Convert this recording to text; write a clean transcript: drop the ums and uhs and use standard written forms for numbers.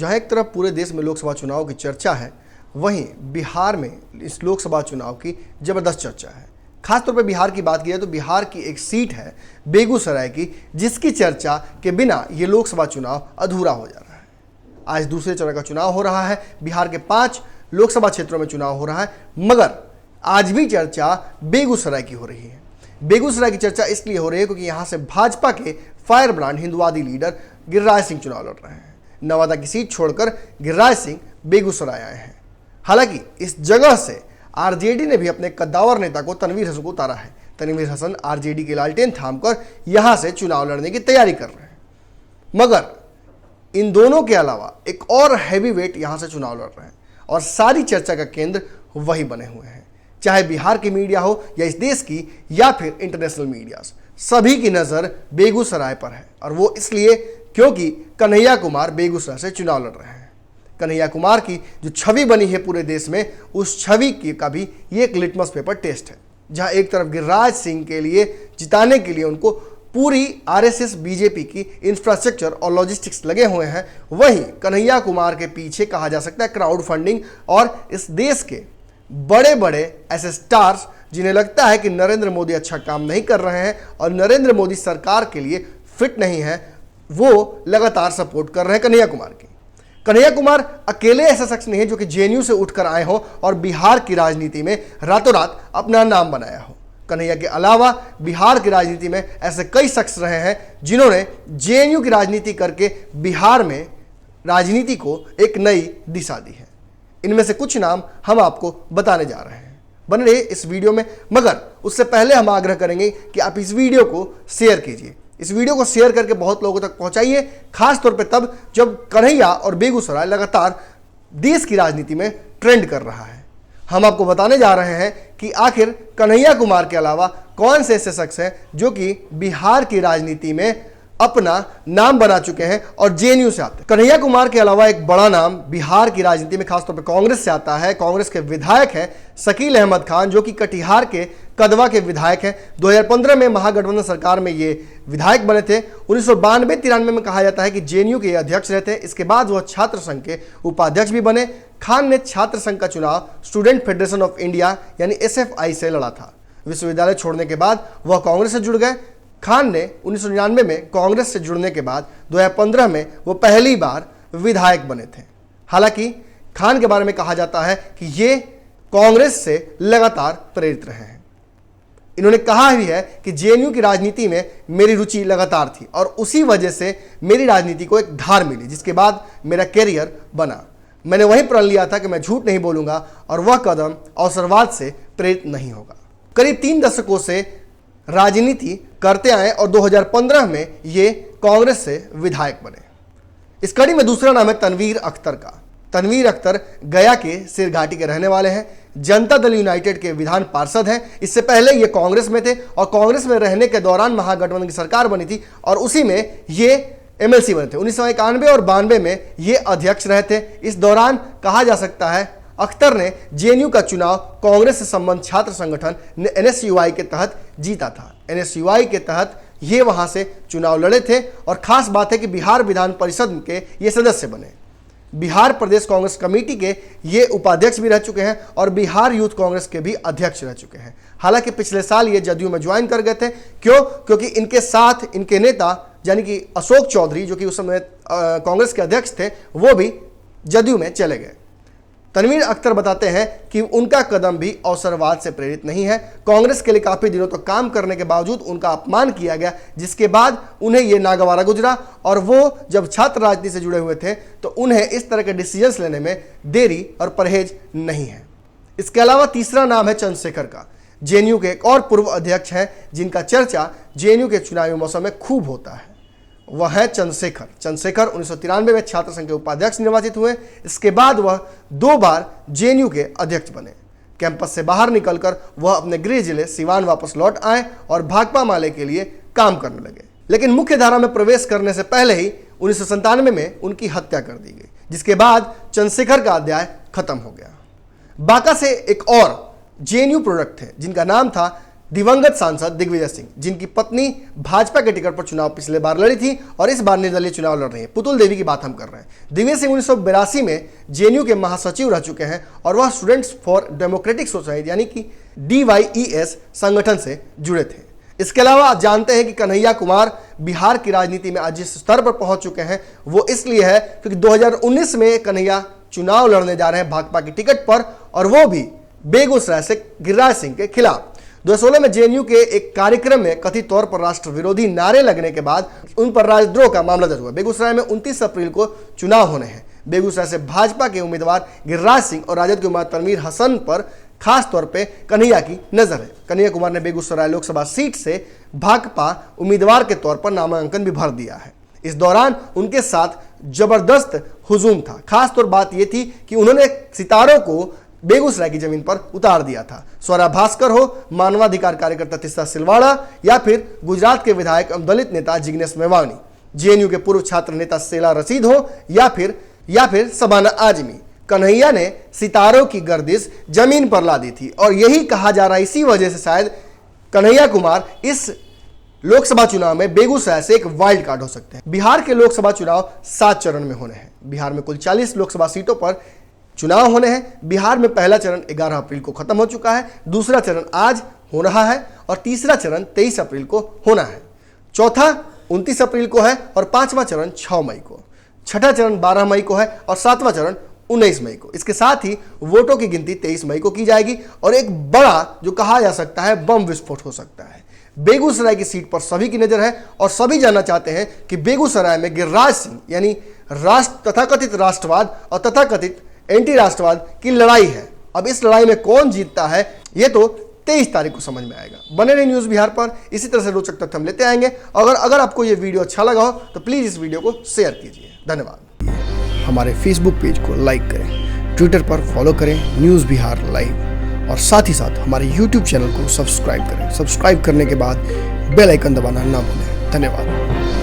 जहां एक तरफ पूरे देश में लोकसभा चुनाव की चर्चा है, वहीं बिहार में इस लोकसभा चुनाव की जबरदस्त चर्चा है। खासतौर पर बिहार की बात की जाए तो बिहार की एक सीट है बेगूसराय की, जिसकी चर्चा के बिना ये लोकसभा चुनाव अधूरा हो जा रहा है। आज दूसरे चरण का चुनाव हो रहा है। बिहार के 5 लोकसभा क्षेत्रों में चुनाव हो रहा है, मगर आज भी चर्चा बेगूसराय की हो रही है। बेगूसराय की चर्चा इसलिए हो रही है क्योंकि यहाँ से भाजपा के फायर ब्रांड हिंदुवादी लीडर गिरिराज सिंह चुनाव लड़ रहे हैं। नवादा की सीट छोड़कर गिरिराज सिंह बेगूसराय आए हैं। हालांकि इस जगह से आरजेडी ने भी अपने कद्दावर नेता को तनवीर हसन को उतारा है। तनवीर हसन आरजेडी के लालटेन थामकर यहां से चुनाव लड़ने की तैयारी कर रहे हैं, मगर इन दोनों के अलावा एक और हैवी वेट यहां से चुनाव लड़ रहे हैं और सारी चर्चा का केंद्र वही बने हुए हैं। चाहे बिहार की मीडिया हो या इस देश की या फिर इंटरनेशनल मीडिया, सभी की नजर बेगूसराय पर है। और वो इसलिए क्योंकि कन्हैया कुमार बेगूसराय से चुनाव लड़ रहे हैं। कन्हैया कुमार की जो छवि बनी है पूरे देश में, उस छवि की का भी ये एक लिटमस पेपर टेस्ट है, जहां एक तरफ गिरिराज सिंह के लिए जिताने के लिए उनको पूरी आरएसएस बीजेपी की इंफ्रास्ट्रक्चर और लॉजिस्टिक्स लगे हुए हैं, वहीं कन्हैया कुमार के पीछे कहा जा सकता है क्राउड फंडिंग और इस देश के बड़े बड़े ऐसे स्टार्स जिन्हें लगता है कि नरेंद्र मोदी अच्छा काम नहीं कर रहे हैं और नरेंद्र मोदी सरकार के लिए फिट नहीं है, वो लगातार सपोर्ट कर रहे हैं कन्हैया कुमार की। कन्हैया कुमार अकेले ऐसा शख्स नहीं है जो कि जेएनयू से उठकर आए हो और बिहार की राजनीति में रातों रात अपना नाम बनाया हो। कन्हैया के अलावा बिहार की राजनीति में ऐसे कई शख्स रहे हैं जिन्होंने जेएनयू की राजनीति करके बिहार में राजनीति को एक नई दिशा दी है। इनमें से कुछ नाम हम आपको बताने जा रहे हैं। बने रहिए इस वीडियो में, मगर उससे पहले हम आग्रह करेंगे कि आप इस वीडियो को शेयर कीजिए। इस वीडियो को शेयर करके बहुत लोगों तक पहुंचाइए, खास तौर पे तब जब कन्हैया और बेगूसराय लगातार देश की राजनीति में ट्रेंड कर रहा है। हम आपको बताने जा रहे हैं कि आखिर कन्हैया कुमार के अलावा कौन से ऐसे शख्स हैं जो कि बिहार की राजनीति में अपना नाम बना चुके हैं और जेएनयू से आते हैं। कन्हैया कुमार के अलावा एक बड़ा नाम बिहार की राजनीति में खासतौर पर कांग्रेस से आता है। कांग्रेस के विधायक हैं शकील अहमद खान, जो कि कटिहार के कदवा के विधायक हैं। 2015 में महागठबंधन सरकार में ये विधायक बने थे। 1992-93 में कहा जाता है कि जेएनयू के अध्यक्ष रहते हैं। इसके बाद वह छात्र संघ के उपाध्यक्ष भी बने। खान ने छात्र संघ का चुनाव स्टूडेंट फेडरेशन ऑफ इंडिया यानी एसएफआई से लड़ा था। विश्वविद्यालय छोड़ने के बाद वह कांग्रेस से जुड़ गए। खान ने 1999 में कांग्रेस से जुड़ने के बाद 2015 में वो पहली बार विधायक बने थे। हालांकि खान के बारे में कहा जाता है कि ये कांग्रेस से लगातार प्रेरित रहे हैं। इन्होंने कहा भी है कि जेएनयू की राजनीति में मेरी रुचि लगातार थी और उसी वजह से मेरी राजनीति को एक धार मिली, जिसके बाद मेरा कैरियर बना। मैंने वही प्रण लिया था कि मैं झूठ नहीं बोलूंगा और वह कदम अवसरवाद से प्रेरित नहीं होगा। करीब 3 दशकों से राजनीति करते आए और 2015 में ये कांग्रेस से विधायक बने। इस कड़ी में दूसरा नाम है तनवीर अख्तर का। तनवीर अख्तर गया के सिरघाटी के रहने वाले हैं। जनता दल यूनाइटेड के विधान पार्षद हैं। इससे पहले ये कांग्रेस में थे और कांग्रेस में रहने के दौरान महागठबंधन की सरकार बनी थी और उसी में ये एमएलसी बने थे। 1991 और 92 में ये अध्यक्ष रहे थे। इस दौरान कहा जा सकता है अख्तर ने जेएनयू का चुनाव कांग्रेस से संबंध छात्र संगठन एनएसयूआई के तहत जीता था। एनएसयूआई के तहत ये वहां से चुनाव लड़े थे और खास बात है कि बिहार विधान परिषद के ये सदस्य बने। बिहार प्रदेश कांग्रेस कमेटी के ये उपाध्यक्ष भी रह चुके हैं और बिहार यूथ कांग्रेस के भी अध्यक्ष रह चुके हैं। हालांकि पिछले साल ये जदयू में ज्वाइन कर गए थे। क्यों? क्योंकि इनके साथ इनके नेता यानी कि अशोक चौधरी, जो कि उस समय कांग्रेस के अध्यक्ष थे, वो भी जदयू में चले गए। तनवीर अख्तर बताते हैं कि उनका कदम भी अवसरवाद से प्रेरित नहीं है। कांग्रेस के लिए काफी दिनों तक काम करने के बावजूद उनका अपमान किया गया, जिसके बाद उन्हें यह नागवारा गुजरा और वो जब छात्र राजनीति से जुड़े हुए थे तो उन्हें इस तरह के डिसीजंस लेने में देरी और परहेज नहीं है। इसके अलावा तीसरा नाम है चंद्रशेखर का। जेएनयू के एक और पूर्व अध्यक्ष हैं जिनका चर्चा जेएनयू के चुनावी मौसम में खूब होता है। वह है चंद्रशेखर। चंद्रशेखर 1993 में छात्र संघ के उपाध्यक्ष निर्वाचित हुए। इसके बाद वह 2 बार जेएनयू के अध्यक्ष बने। कैंपस से बाहर निकलकर वह अपने गृह जिले सिवान वापस लौट आए और भाकपा माले के लिए काम करने लगे। लेकिन मुख्य धारा में प्रवेश करने से पहले ही 1997 में उनकी हत्या कर दी गई, जिसके बाद चंद्रशेखर का अध्याय खत्म हो गया। बांका से एक और जेएनयू प्रोडक्ट थे जिनका नाम था दिवंगत सांसद दिग्विजय सिंह, जिनकी पत्नी भाजपा के टिकट पर चुनाव पिछले बार लड़ी थी और इस बार निर्दलीय चुनाव लड़ रही है। पुतुल देवी की बात हम कर रहे हैं। दिग्विजय सिंह 1982 में जेएनयू के महासचिव रह चुके हैं और वह स्टूडेंट्स फॉर डेमोक्रेटिक सोसाइटी यानी कि DYES संगठन से जुड़े थे। इसके अलावा आप जानते हैं कि कन्हैया कुमार बिहार की राजनीति में आज जिस स्तर पर पहुंच चुके हैं वो इसलिए है क्योंकि 2019 में कन्हैया चुनाव लड़ने जा रहे हैं भाकपा की टिकट पर, और वो भी बेगूसराय से गिरिराज सिंह के खिलाफ। 2016 में जेएनयू के एक कार्यक्रम में कथित तौर पर राष्ट्र विरोधी नारे लगने के बाद उन पर राजद्रोह का मामला दर्ज हुआ। बेगूसराय में 29 अप्रैल को चुनाव होने हैं। बेगूसराय से भाजपा के उम्मीदवार गिरिराज सिंह और राजद के उम्मीदवार तनवीर हसन पर खास तौर पे कन्हैया की नजर है। कन्हैया कुमार ने बेगूसराय लोकसभा सीट से भाकपा उम्मीदवार के तौर पर नामांकन भी भर दिया है। इस दौरान उनके साथ जबरदस्त हुजूम था। खास तौर बात यह थी कि उन्होंने सितारों को बेगूसराय की जमीन पर उतार दिया था। स्वरा भास्कर हो, मानवाधिकार कार्यकर्ता तिस्सा सिलवाड़ा या फिर गुजरात के विधायक एवं दलित नेता जिग्नेश मेवानी, जेएनयू के पूर्व छात्र नेता सेला रशीद हो या फिर शबाना आजमी, कन्हैया ने सितारों की गर्दिश जमीन पर ला दी थी। और यही कहा जा रहा है, इसी वजह से शायद कन्हैया कुमार इस लोकसभा चुनाव में बेगूसराय से एक वाइल्ड कार्ड हो सकते हैं। बिहार के लोकसभा चुनाव 7 चरण में होने हैं। बिहार में कुल 40 लोकसभा सीटों पर चुनाव होने हैं। बिहार में पहला चरण 11 अप्रैल को खत्म हो चुका है, दूसरा चरण आज हो रहा है और तीसरा चरण 23 अप्रैल को होना है। चौथा 29 अप्रैल को है और पांचवा चरण 6 मई को। छठा चरण 12 मई को है और सातवां चरण 19 मई को। इसके साथ ही वोटों की गिनती 23 मई को की जाएगी और एक बड़ा जो कहा जा सकता है बम विस्फोट हो सकता है। बेगूसराय की सीट पर सभी की नजर है और सभी जानना चाहते हैं कि बेगूसराय में गिरिराज सिंह यानी तथाकथित राष्ट्रवाद और तथाकथित एंटी राष्ट्रवाद की लड़ाई है। अब इस लड़ाई में कौन जीतता है ये तो 23 तारीख को समझ में आएगा। बने रहिए न्यूज़ बिहार पर, इसी तरह से रोचक तथ्य हम लेते आएंगे। अगर आपको ये वीडियो अच्छा लगा हो तो प्लीज़ इस वीडियो को शेयर कीजिए। धन्यवाद। हमारे फेसबुक पेज को लाइक करें, ट्विटर पर फॉलो करें न्यूज़ बिहार लाइव, और साथ ही साथ हमारे यूट्यूब चैनल को सब्सक्राइब करें। सब्सक्राइब करने के बाद बेल आइकन दबाना ना भूलें। धन्यवाद।